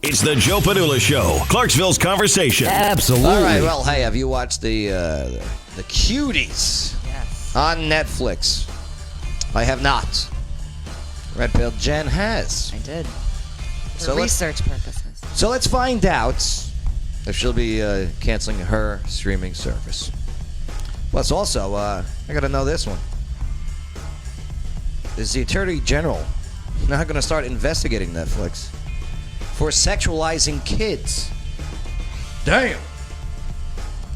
It's the Joe Padula Show, Clarksville's conversation. Absolutely. All right, well, hey, have you watched the Cuties on Netflix? I have not. Red Pill Jen has. I did. For So research purposes. So let's find out if she'll be canceling her streaming service. Plus, also, I got to know this one. Is the Attorney General now going to start investigating Netflix for sexualizing kids? Damn!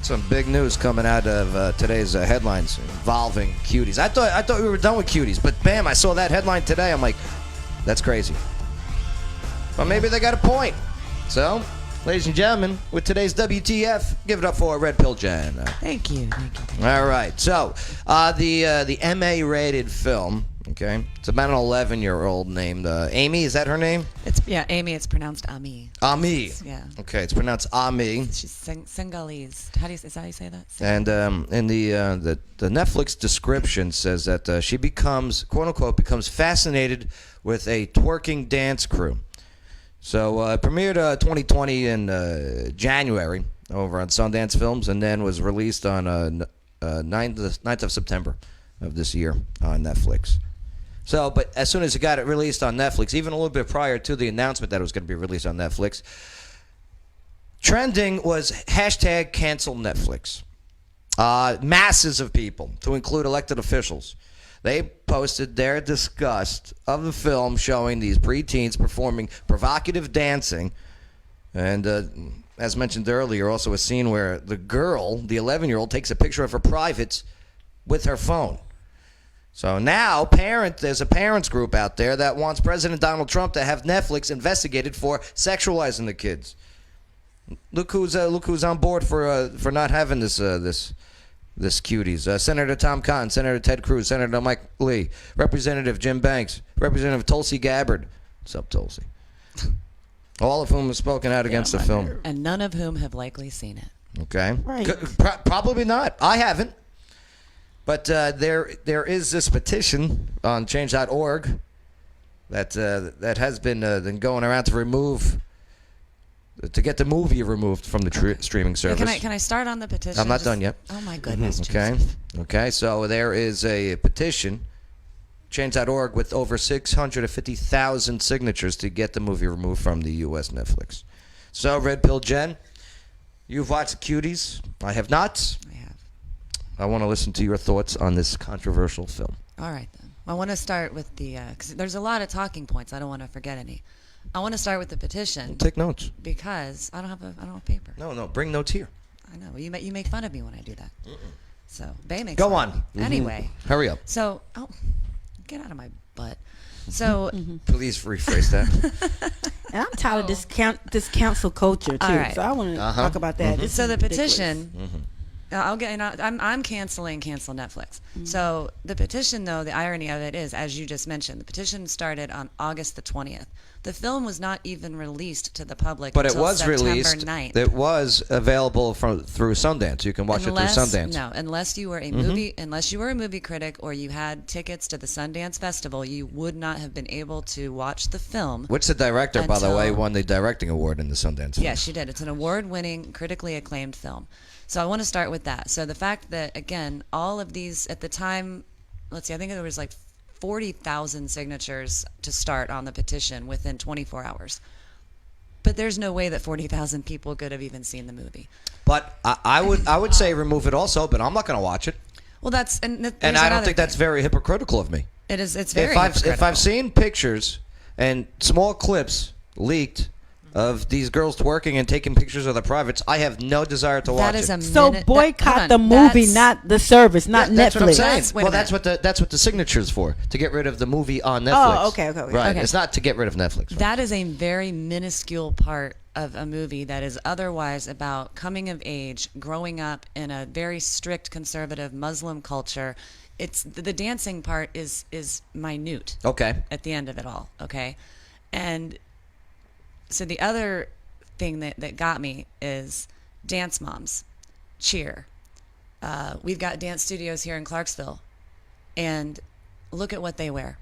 Some big news coming out of today's headlines involving Cuties. I thought we were done with Cuties, but bam! I saw that headline today. I'm like, that's crazy. But maybe they got a point. So, ladies and gentlemen, with today's WTF, give it up for Red Pill Jen. Thank you. All right. So, the MA-rated film. Okay, it's about an 11-year-old named Amy. Is that her name? Amy. It's pronounced Ami. Ami. Yeah. Okay, it's pronounced Ami. She's Sinhalese. Is that how you say that? And in the Netflix description says that she becomes, quote unquote, fascinated with a twerking dance crew. So it premiered 2020 in January over on Sundance Films, and then was released on 9th of September of this year on Netflix. So, but as soon as it got it released on Netflix, even a little bit prior to the announcement that it was going to be released on Netflix, trending was hashtag cancel Netflix. Masses of people, to include elected officials, they posted their disgust of the film showing these preteens performing provocative dancing. And as mentioned earlier, also a scene where the girl, the 11-year-old, takes a picture of her privates with her phone. So now there's a parents group out there that wants President Donald Trump to have Netflix investigated for sexualizing the kids. Look who's on board for not having this Cuties. Senator Tom Cotton, Senator Ted Cruz, Senator Mike Lee, Representative Jim Banks, Representative Tulsi Gabbard. What's up, Tulsi? All of whom have spoken out against the film. And none of whom have likely seen it. Okay. Right. Probably not. I haven't. But there is this petition on change.org that has been going around to get the movie removed from the streaming service. Can I start on the petition? I'm not done yet. Oh my goodness. Okay. Joseph. Okay. So there is a petition, change.org, with over 650,000 signatures to get the movie removed from the U.S. Netflix. So, Red Pill Jen, you've watched Cuties. I have not. I have. I want to listen to your thoughts on this controversial film. All right then. I want to start with the because there's a lot of talking points. I don't want to forget any. I want to start with the petition. Take notes. Because I don't have paper. No, bring notes here. I know you make fun of me when I do that. So Bay makes Go fun on. of me. Anyway. Hurry up. So get out of my butt. So Please rephrase that. And I'm tired of this council culture too. All right. So I want to talk about that. This so is the ridiculous. petition. I'm cancel Netflix. So the petition, though, the irony of it is, as you just mentioned, the petition started on August the 20th. The film was not even released to the public But it until was September released. 9th. It was available through Sundance. You can watch it through Sundance. No, unless you were a movie critic or you had tickets to the Sundance Festival, you would not have been able to watch the film. Which the director, by the way, won the directing award in the Sundance. Yes, she did. It's an award-winning, critically acclaimed film. So I want to start with that. So the fact that, again, all of these, at the time, let's see, I think there was like 40,000 signatures to start on the petition within 24 hours. But there's no way that 40,000 people could have even seen the movie. But I would say remove it also, but I'm not going to watch it. Well, and I don't think that's very hypocritical of me. It is. It's very hypocritical. If I've seen pictures and small clips leaked of these girls twerking and taking pictures of their privates, I have no desire to watch it. So boycott the movie, not the service, not Netflix. That's what I'm saying. Well, that's what the signature's for, to get rid of the movie on Netflix. Oh, okay. Right. Okay. It's not to get rid of Netflix. Right? That is a very minuscule part of a movie that is otherwise about coming of age, growing up in a very strict conservative Muslim culture. It's the dancing part is minute. Okay. At the end of it all, okay? And so the other thing that got me is dance moms, cheer. We've got dance studios here in Clarksville, and look at what they wear.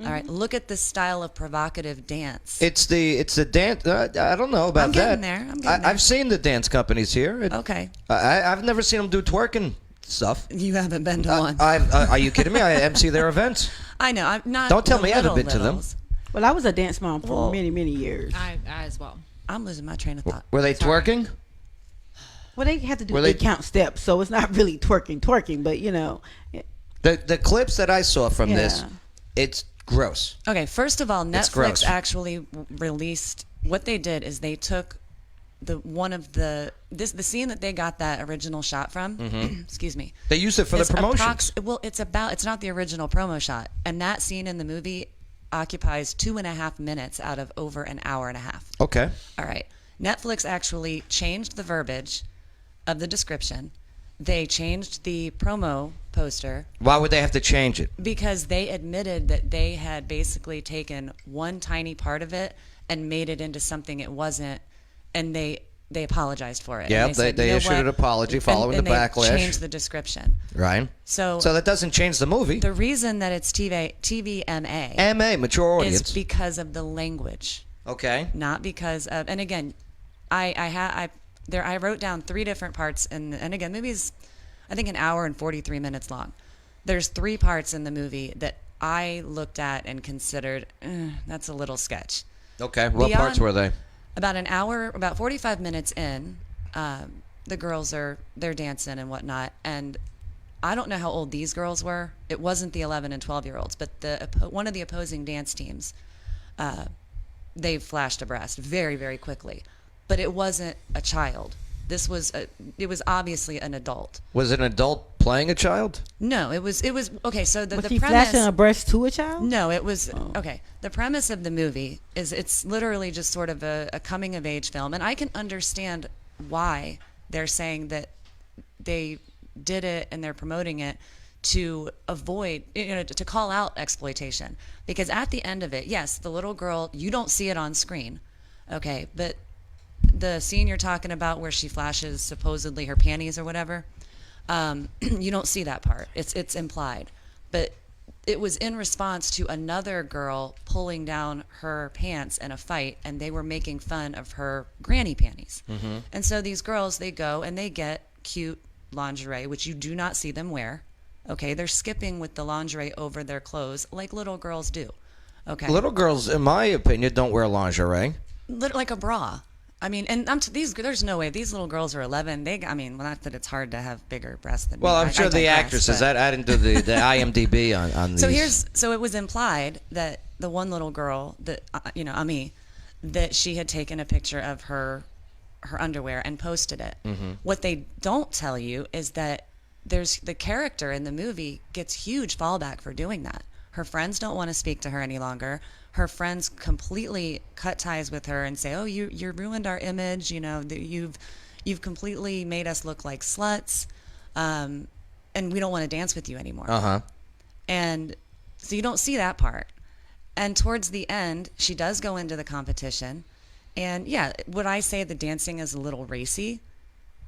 All right, look at this style of provocative dance. It's the dance. I don't know about I'm that. getting there. I'm getting there. I've seen the dance companies here. Okay. I've never seen them do twerking stuff. You haven't been to one. Are you kidding me? I MC their events. I know. I'm not. Don't tell the me I haven't been to them. littles. Well, I was a dance mom for Well, many, many years. I as well. I'm losing my train of thought. Were they twerking? Well, they had to do Were they- 8 count steps, so it's not really twerking, but you know. The clips that I saw from this, Yeah. it's gross. Okay, first of all, It's gross. Netflix actually released. What they did is they took the scene that they got that original shot from. Excuse me. They used it for the It's promotions. it's not the original promo shot, and that scene in the movie occupies 2.5 minutes out of over an hour and a half. Okay. All right. Netflix actually changed the verbiage of the description. They changed the promo poster Why would they have to change it? because they admitted that they had basically taken one tiny part of it and made it into something it wasn't, and they apologized for it. Yeah, And said, they "You know issued what?" an apology following and the backlash. They changed the description. Right. So that doesn't change the movie. the reason that it's TVMA MA, mature is audience. because of the language. Okay. Not because of, and again, I wrote down 3 different parts, and again, the movie's, I think, an hour and 43 minutes long. There's 3 parts in the movie that I looked at and considered, that's a little sketch. Okay. What parts were they? About an hour, about 45 minutes in, the girls they're dancing and whatnot, and I don't know how old these girls were. It wasn't the 11 and 12-year-olds, but one of the opposing dance teams, they flashed abreast very, very quickly. But it wasn't a child. It was obviously an adult. Was it an adult playing a child? No, it was okay. So the Was he premise. flashing a breast to a child? No, it was okay. The premise of the movie is it's literally just sort of a coming of age film, and I can understand why they're saying that they did it and they're promoting it to avoid, to call out exploitation. Because at the end of it, yes, the little girl, you don't see it on screen, okay, but the scene you're talking about where she flashes supposedly her panties or whatever, you don't see that part. It's implied. But it was in response to another girl pulling down her pants in a fight, and they were making fun of her granny panties. Mm-hmm. And so these girls, they go and they get cute lingerie, which you do not see them wear. Okay, they're skipping with the lingerie over their clothes like little girls do. Okay, Little girls, in my opinion, don't wear lingerie. like a bra. I mean, and there's no way these little girls are 11. Not that it's hard to have bigger breasts than Well, me. I'm I sure the digress, actresses. but- I didn't do the IMDb on these. So it was implied that the one little girl that Ami, that she had taken a picture of her underwear and posted it. Mm-hmm. What they don't tell you is that there's the character in the movie gets huge fallback for doing that. Her friends don't want to speak to her any longer. Her friends completely cut ties with her and say, "Oh, you ruined our image. You've completely made us look like sluts, and we don't want to dance with you anymore." Uh-huh. And so you don't see that part. And towards the end, she does go into the competition. And yeah, would I say the dancing is a little racy?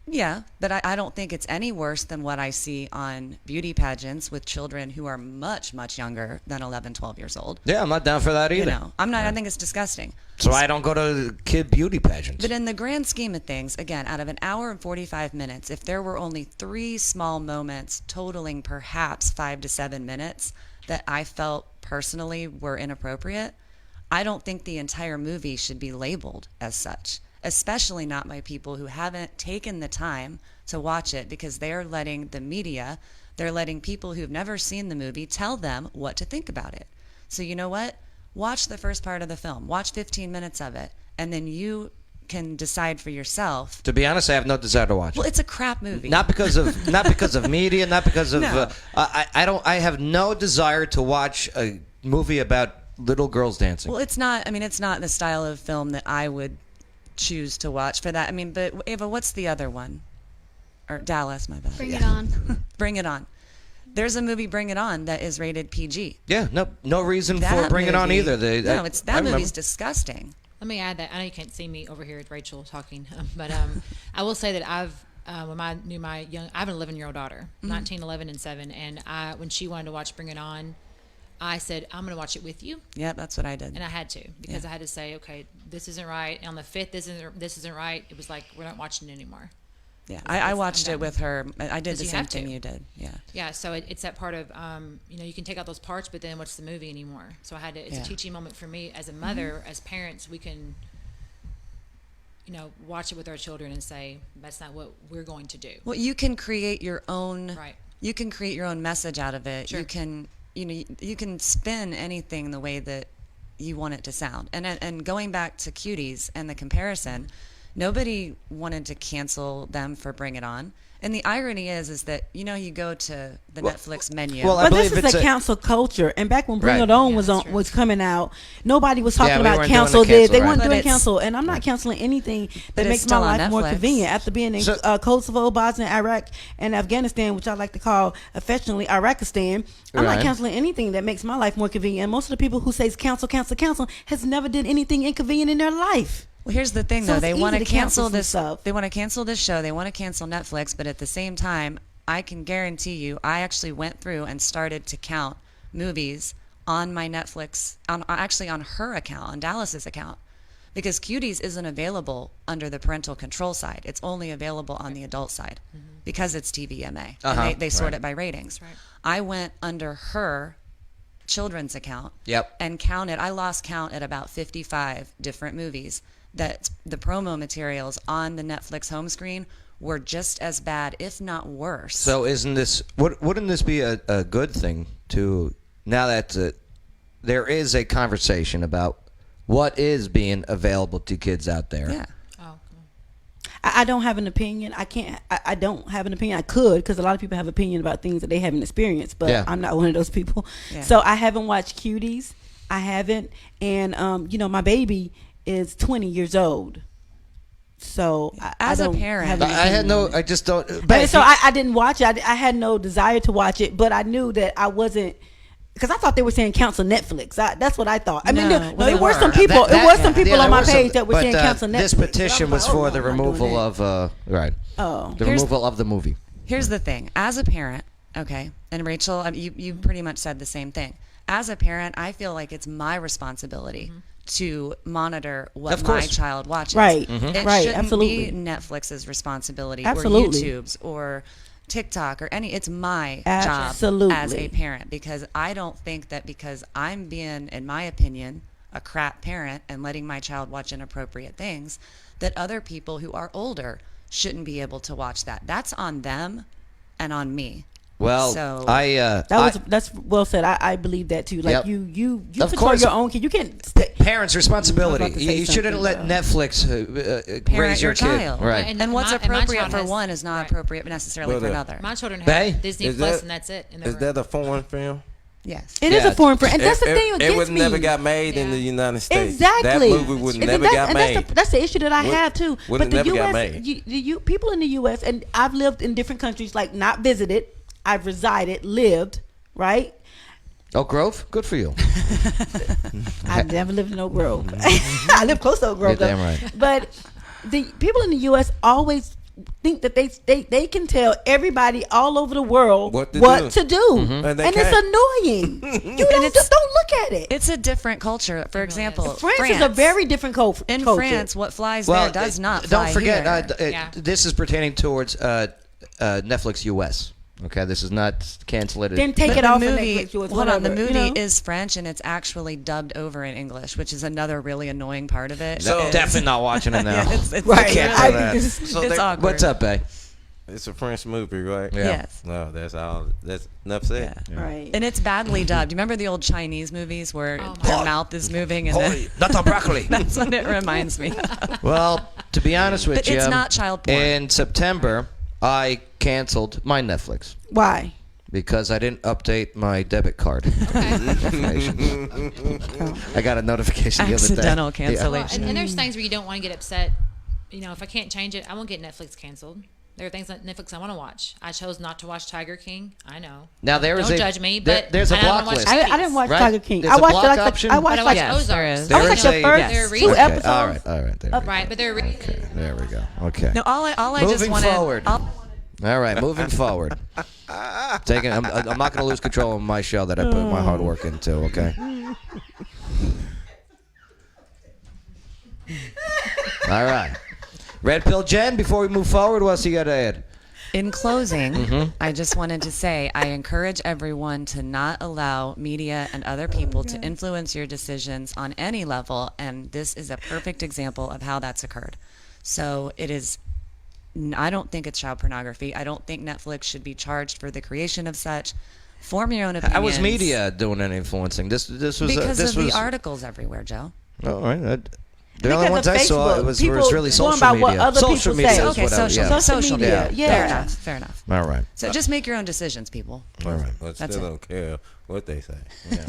Yeah, but I don't think it's any worse than what I see on beauty pageants with children who are much, much younger than 11, 12 years old. Yeah, I'm not down for that either. I'm not. I think it's disgusting. So I don't go to kid beauty pageants. But in the grand scheme of things, again, out of an hour and 45 minutes, if there were only 3 small moments totaling perhaps 5 to 7 minutes that I felt personally were inappropriate, I don't think the entire movie should be labeled as such, especially not by people who haven't taken the time to watch it, because they're letting the media, they're letting people who've never seen the movie tell them what to think about it. So you know what? Watch the first part of the film. Watch 15 minutes of it, and then you can decide for yourself. To be honest, I have no desire to watch Well, it. it's a crap movie. Not because of media, not because of No. I have no desire to watch a movie about little girls dancing. Well, it's not. I mean, it's not the style of film that I would choose to watch for that. I mean, but Ava, what's the other one? Or Dallas, my bad. Bring it on. Bring It On. There's a movie, Bring It On, that is rated PG. Yeah, no reason for That Bring It On movie- either. No, that movie's remember. disgusting. Let me add that. I know you can't see me over here with Rachel talking, but I will say that I have an 11-year-old daughter, 19, 11, and 7, and when she wanted to watch Bring It On, I said, I'm going to watch it with you. Yep, that's what I did. And I had to, because I had to say, okay, this isn't right. And on the 5th, this isn't right. It was like, we're not watching it anymore. Yeah, I watched it with her. I did the you same have to. thing you did. Yeah. Yeah, so it's that part of, you can take out those parts, but then what's the movie anymore? So I had to, it's a teaching moment for me as a mother, as parents, we can, watch it with our children and say, that's not what we're going to do. Well, you can create your own. Right. You can create your own message out of it. Sure. You can, you can spin anything the way that you want it to sound. And going back to Cuties and the comparison, nobody wanted to cancel them for Bring It On. And the irony is that, you go to the Netflix menu. well, I But this believe is it's a council culture, and back when Bring Right. It On Yeah, that's true. was coming out, nobody was talking we about weren't doing council. the cancel, They right. weren't But doing it's- council, and I'm not canceling anything But that it's makes my still on life more Netflix. convenient. After being in So- Kosovo, Bosnia, Iraq, and Afghanistan, which I like to call affectionately Iraqistan, I'm Right. not canceling anything that makes my life more convenient. And most of the people who say cancel has never did anything inconvenient in their life. Well, here's the thing, So though. it's They easy want to to cancel cancel some this. stuff. They want to cancel this show. They want to cancel Netflix. But at the same time, I can guarantee you, I actually went through and started to count movies on my Netflix, actually on her account, on Dallas's account, because Cuties isn't available under the parental control side. It's only available on the adult side because it's TVMA. And they sort it by ratings. Right. I went under her children's account Yep. and counted. I lost count at about 55 different movies that the promo materials on the Netflix home screen were just as bad, if not worse. So wouldn't this be a good thing to, now that there is a conversation about what is being available to kids out there? yeah. Oh, I don't have an opinion. I don't have an opinion. I could, because a lot of people have opinion about things that they haven't experienced, but Yeah. I'm not one of those people. Yeah. So I haven't watched Cuties. I haven't. And, my baby is 20 years old. So As a I don't parent- have an I had opinion no, on it. I just don't. But so I didn't watch it. I had no desire to watch it, but I knew that I wasn't, because I thought they were saying cancel Netflix. That's what I thought. I mean, No, there well, were some That- people. that- It was some people yeah, on there my were some- page that were but, saying cancel Netflix. This petition was But I for like, the I'm not doing removal that. of Oh. the Here's- removal of the movie. Here's the thing. As a parent, okay, and Rachel, you pretty much said the same thing. As a parent, I feel like it's my responsibility to monitor what Of my course. child watches. Right. It Right, shouldn't absolutely. be Netflix's responsibility Absolutely. or YouTube's or TikTok or any. It's my Absolutely. job as a parent, because I don't think that because I'm being, in my opinion, a crap parent and letting my child watch inappropriate things, that other people who are older shouldn't be able to watch that. That's on them and on me. Well, So- That's well said. I believe that too. Like Yep. you Of control course. your own kid. You can't. parents' I responsibility. was about to say You shouldn't something, let so. Netflix Parent raise your your kid. child. Right. And what's my appropriate child for has- one is not right. appropriate necessarily Well, for the- another. My children Bae? have Disney Is Plus, that- and that's it. In Is that a foreign film? Yes. It is Yeah. a foreign print, and that's the thing that It gets would me. never got made in the United States. Exactly. That movie would And never that's- got and made. That's the issue that I Would- have too. would But it the never got U.S. made. People in the U.S. and I've lived in different countries, like not visited. I've resided, lived, right? Oak Grove, good for you. I've never lived in Oak Grove. I live close to Oak Grove. You're damn though. right. But the people in the U.S. always think that they can tell everybody all over the world What to to do. do, And and they it's can't. annoying. You don't, just don't look at it. It's a different culture. For example, France is a very different culture. In France, what flies there does not Don't fly forget, here. Yeah. this is pertaining towards Netflix US. Okay, this is not cancel it. Then take But it the off. movie, Netflix, or hold on, the whatever, movie you know? is French and it's actually dubbed over in English, which is another really annoying part of it. So- Definitely not watching it now. it's Right. can't I do that. think So it's they- awkward. What's up, Bay? It's a French movie, right? Yeah. Yes. No, that's all. That's enough said. Right. And it's badly dubbed. You remember the old Chinese movies where Oh, my their God. mouth is moving and then, Not on broccoli. that's what it reminds me of. Well, to be honest with But you, it's not child porn. in September, I canceled my Netflix Why? because I didn't update my debit card information. I got a notification the other day. Accidental Well, cancellation. and there's things where you don't want to get upset. You know, if I can't change it, I won't get Netflix canceled. There are things like Netflix I want to watch. I chose not to watch Tiger King. I know. Now there is Don't a judge me, there- but there's a I don't block watch list. I didn't watch Right? Tiger King. There's I a watched block like option? I But watched I like watch Yes, there Ozarks. is. I watched like There the is first a- There are 2 reasons. Okay, episodes. all right, there we go. Right, but there are reasons. Okay, there we go. Okay. No, all I just Moving wanted. forward. All right, moving forward. I'm not going to lose control of my show that I put my hard work into, okay? All right. Red Pill Jen, before we move forward, what else you got to add? In closing, I just wanted to say I encourage everyone to not allow media and other people to influence your decisions on any level, and this is a perfect example of how that's occurred. So it is, I don't think it's child pornography. I don't think Netflix should be charged for the creation of such. Form your own opinions. How was media doing any influencing? This was because this of was the articles everywhere, Joe. all right. The Because only ones of I saw Facebook. was People really going social by media. what other social people media say. is Okay, what I- social, yeah. Social media. Yeah. Fair Yeah. enough. Fair enough. All right. So just make your own decisions, people. All right. But That's still it. don't care what they say.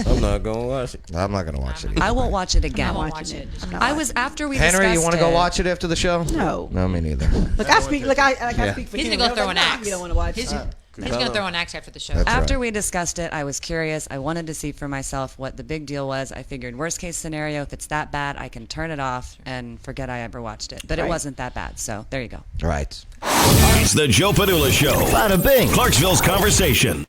I'm not gonna watch it. I'm not going to watch it either. I won't watch it I again. won't watching watch it. it. I'm not I watching was it. after we Henry, you discussed want to go it- watch it after the show? No. No, me neither. Look, I speak for He's Henry. gonna I go was throw like, an nah, axe. You don't want to watch He's, it. he's gonna throw an axe after the show. That's After right. we discussed it, I was curious. I wanted to see for myself what the big deal was. I figured worst case scenario, if it's that bad, I can turn it off and forget I ever watched it. But it wasn't that bad. So there you go. All right. It's the Joe Padula Show. Bada bing. Clarksville's conversation.